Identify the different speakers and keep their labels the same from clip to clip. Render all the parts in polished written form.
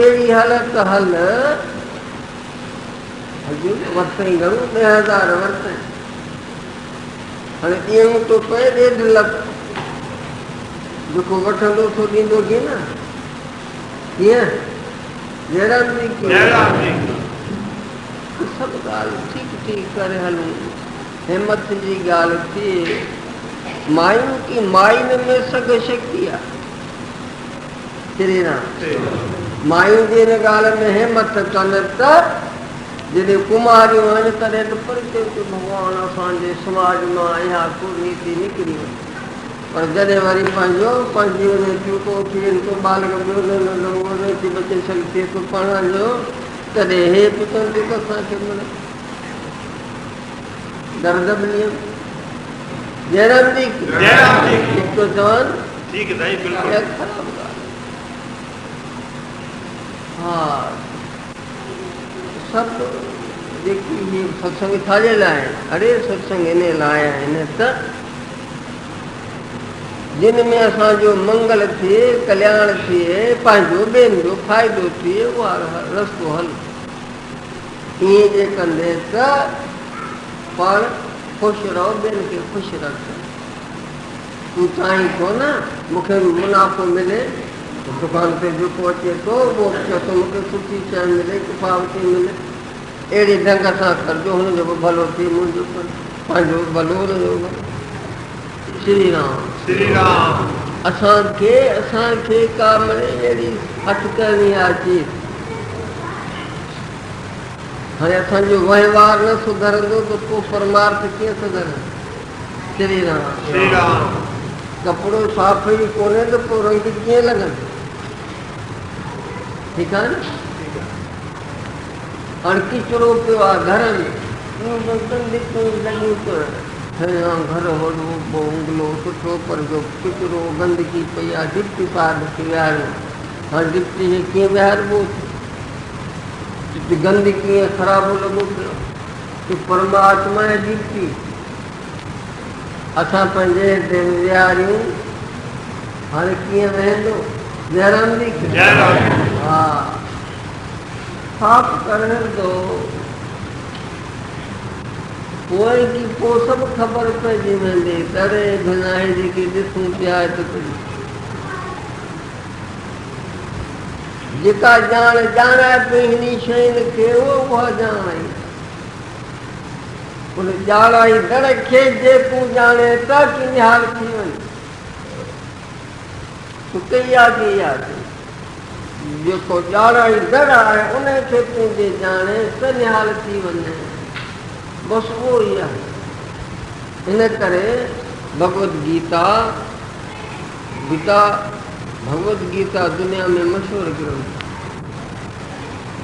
Speaker 1: अहिड़ी हालत हल हजू वरितई घणो 10,000 वरितई हाणे ॾियणो थो पए 1.5 लख जेको वठंदो थो ॾींदो की न कीअं जयराम जी की सभु ॻाल्हि ठीकु करे हलूं हिमत जी ॻाल्हि थिए मायुनि की मायुनि में सघ शक्ति आहे श्री राम मायूं जी हिन ॻाल्हि में हिमत कनि त जॾहिं कुमारियूं आहिनि तॾहिं त परिचय ते भॻवानु असांजे समाज मां इहा कुरीति निकिरी वई पर जॾहिं वरी पंहिंजी वञे चूको थिए थो बालक ॿियो थी बचे थिए थो पढ़ण जो तॾहिं हे पुछनि थियूं त असांखे मिले दर्द मिली जयराम जी हिकु चवनि ख़राबु ॻाल्हि हा सभु जेकी इहे सत्संग छाजे लाइ आहिनि अड़े सत्संग इन लाइ आहिनि त जिन में असांजो मंगल थिए कल्याण थिए पंहिंजो ॿियनि जो फ़ाइदो थिए उहा रस्तो हल ईअं जे कंदे त पाण ख़ुशि रहो ॿियनि खे ख़ुशि रख तूं चाहीं थो न मूंखे बि मुनाफ़ो मिले दुकान ते जेको अचे थो उहो चए थो मूंखे सुठी शइ मिले किफ़ायती मिले अहिड़े ढंग सां करजो हुनजो बि भलो थिए मुंहिंजो पंहिंजो भलो हुनजो भलो श्री राम असांखे का मिले अहिड़ी हथ करणी आहे चीज हाणे असांजो वहिंवार न सुधरंदो त पोइ परमार्थ कीअं सुधरंदो श्री राम कपिड़ो साफ़ ई कोन्हे त पोइ रंग कीअं लॻंदो ठीकु आहे न हाणे किचिरो पियो आहे घर में घर वॾो बंगलो सुठो पर जो किचिरो गंदगी पई आहे डिप्टी पार थी विहारियो हाणे डिप्टी खे कीअं विहारिबो गंदगी कीअं ख़राबु लॻो पियो की परमात्मा जी डिप्टी असां पंहिंजे हिते विहारियूं हाणे कीअं वेहंदो जयराम जी हा साफ़ करण दो पोइ की पोइ सभु ख़बर पइजी वेंदी दड़े भनाए जेके ॾिसूं पिया त जेका ॼाणाए पई हिन शयुनि खे उहा ॼाण आई उन ॼाणाई दड़ खे जे तूं ॼाणे त की निहाल थी वञे तूं कई आहे की यादि जेको ॼाणाई दड़ आहे उनखे पंहिंजे ॼाणे त निहाल थी वञे बसि उहो ई आहे इन करे भगवत गीता दुनिया में मशहूरु ग्रंथ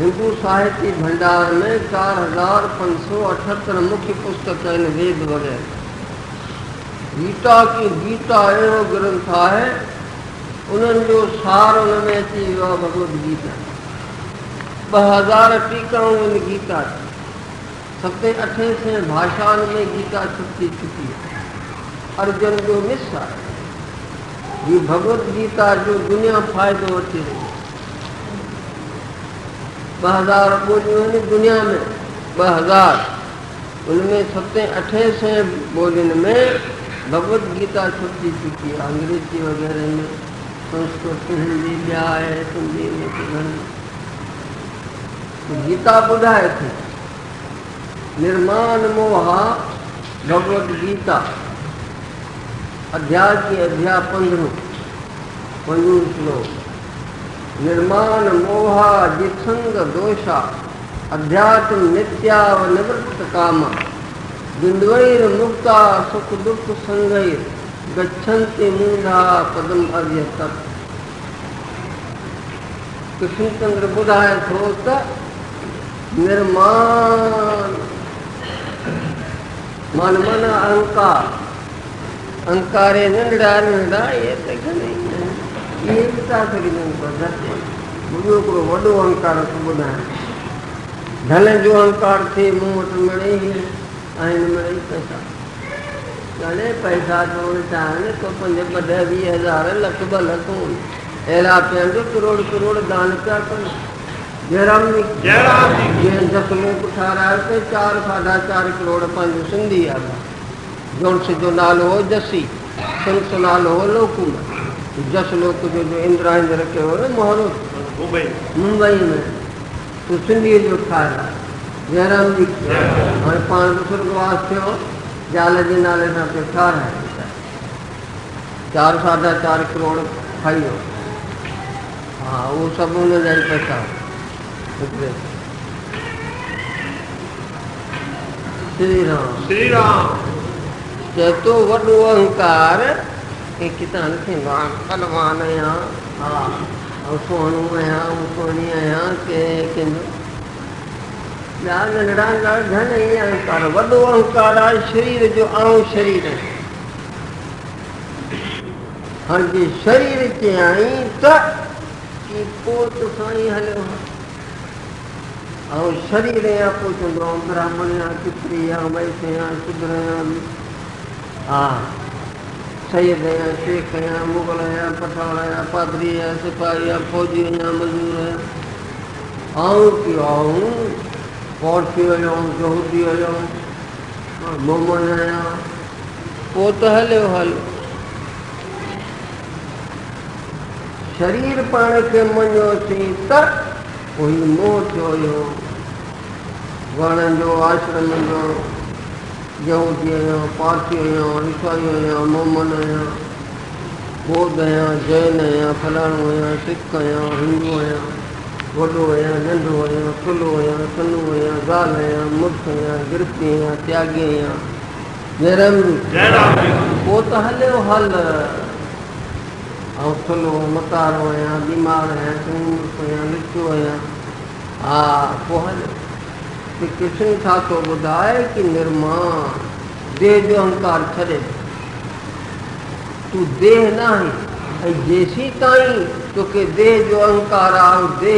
Speaker 1: हिंदू साहित्य भंडार में 4,578 मुख्य पुस्तक आहिनि वेद वग़ैरह गीता अहिड़ो ग्रंथ आहे उन्हनि जो सार उन में अची वियो आहे भगवत गीता 2000 टीकाऊं आहिनि गीता 7-8 भाषाउनि में गीता छपी चुकी आहे अर्जुन जो मिस आहे हीअ भगवत गीता जो दुनिया फ़ाइदो वठी रही 2000 ॿोलियूं आहिनि दुनिया में 2000 उनमें 7-8 ॿोलियुनि में भगवत गीता छपी चुकी आहे अंग्रेजी वग़ैरह में संस्कृत हिंदी ॿिया आहे सिंधी में गीता ॿुधाए थी निर्माण मोहा भगवत गीता अध्याय 15 श्लोक निर्माण मोहा जिसंग दोषा अध्यात्म नित्याव निवृत्त कामा बिंदुवैर मुक्ता सुख दुख संगैर गच्छन्ति मूढ़ा पदम अव्यक्त कृष्णचंद्र ॿुधाए थो त निर्माण मन अहंकारे नंढड़ा इहे त घणेई इहे बि था सघजनि ॿियो हिकिड़ो वॾो अहंकार थो ॿुधायां धन जो अहंकार थिए मूं वटि मिले ई आहिनि मिले ई पैसा घणे पैसा चवणु चाहिनि तो 5-10-20 हज़ार लख 2 लख एला पेंदो करोड़ करोड़ दान क्या कर जयराम जी ये 10 लोग उठारा पे 4.5 करोड़ 5 सिंधी आ जोन से जो नालो हो जसी संत नालो हो लोकुमा 10 लोग जो इंद्रायंद्र रखे हो ना मोहरो मुंबई में तो सिंधी जो ठारा जयराम जी और 5 स्वर्गवास थे जाल जे नाले सां पे ठारा है 4.5 करोड़ खाई हो हाँ वो सब उन्हें जाए पैसा श्री राम चेतो वडो अहंकार के कितान थे बलवान आया हाँ और सोनू आया वो सोनी आया के नंढड़ा घन ही अहंकार वडो अहंकार आहे शरीर जो आऊं शरीर हाँ जी शरीर के आई त पोत साईं हलो और शरीर या पोचंदो ब्राह्मण या कितरी या वैसे या शुद्र या हाँ सैयद या शेख या मुगल या पठान या पादरी या सिपाही या फौजी या मजदूर है आऊं की आऊं पौरसी हुयो यहूदी हुयो मोमन आया पोत हलो हलो शरीर पाण के मञोसी त कोई मोह थियो हुयो वण जो आश्रम जो यहूदी आहियां पारसी आहियां ईसाई आहियां मोमन आहियां बौद्ध आहियां जैन आहियां फलाणो आहियां सिख आहियां हिंदू आहियां वॾो आहियां नंढो आहियां कुलो आहियां सन्नो आहियां ज़ाल आहियां मुर्ख आहियां गिरफ़ी आहियां त्यागी आहियां जयराम पोइ त हलियो हल ऐं थुलो मतारो आहियां बीमार आहियां चङो आहियां लिचो आहियां हा पोइ हलियो कि कृष्ण छा थो ॿुधाए कि निर्माण देह जो अहंकार छॾे तूं देह न आहीं ऐं जेसीं ताईं तोखे देह जो अहंकार आहे देह